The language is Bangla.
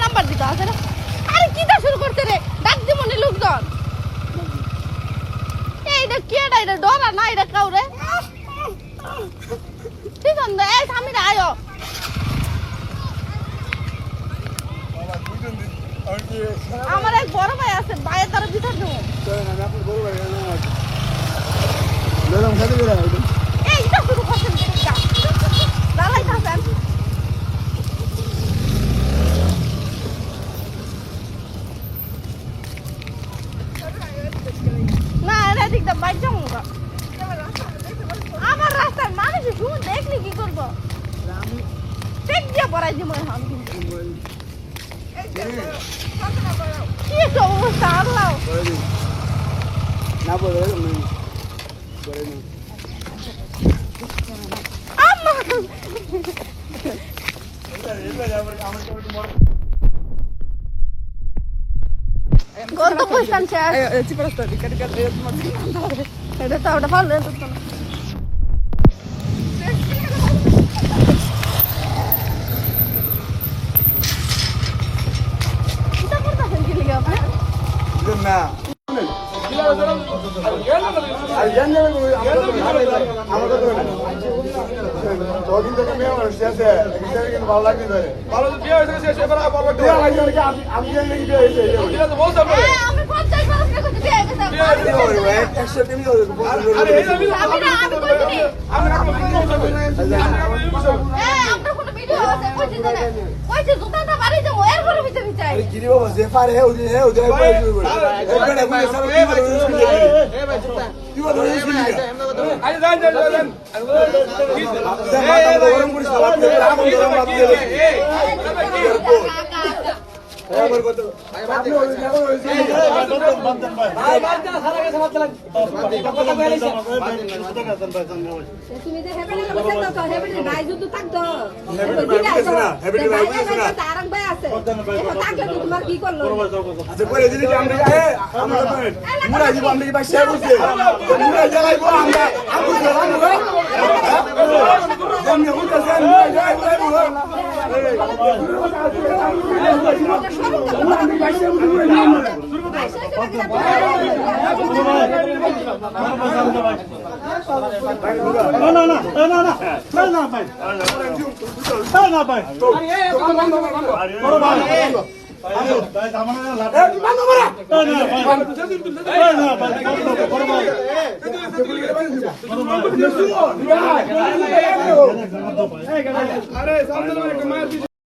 নাম্বার দিতে আছে না। আরে কিটা শুরু করতে রে, ডাক দি মনে লোকজন। এইটা কেডা, এটা ডরা না, এটা কাউরে ঠিক আছে। এই সামনে আয়ো, আমার এক বড় ভাই আছে, ভাইয়ের তারা ভিতর দেবো। এইটা শুরু করছেন জ্বালাইতেছেন। না এরা দিকটা বাইক যাবো, আমার রাস্তার মানুষ শুন দেখলি কি করবো, পেট দিয়ে পড়াই দিব এখন। কিন্তু কি একটা অবস্থা, আল্লাহ কত কোশ্চেন শেষ এটা তো ওটা ভালো এটা করতেছেন কি লিখে আপনি না যতদিন থেকে মেয়ে মানুষ আছে কিন্তু ভালো লাগতে পারে ভালো বিয়ে হয়েছে সেবার আমি আমি 50 বছর থেকে বিয়ে গেছে একসাথে নিয়ে আমরা কোনো ভিডিও আছে কইছে জুতাটা বাড়ি যাবো এর ঘরে ভিতরে চাই গিরি বাবা যে পারে হে ওই ওই পড়ে শুরু করে এটা কোন সব কি বলে এ ভাই জুতা কি বলে আরে যান যান যান গরম করিস না বাদ দে আগুন গরম বাদ দে আমার কত আপনি ওই জায়গা হইছে ভাই বাদ না সারা গেছে বাদ লাগ কথা কইলাইছে তুমি যে হেবেলে বসে তো হেবেলে ভাই যদি থাকতো হেবেলে ভাই বুঝছ না তারক ভাই আছে এখন থাকলে তো তোমার কি করলো আচ্ছা পরে দিলি যে আমরা আমরা মুরা জীব আমরা কি ভাই শেয়ার করতে মুরা জ্বালাইবো আমরা আমু জ্বালাবো আমি উঠে যাই মুরা জ্বালাইবো আরে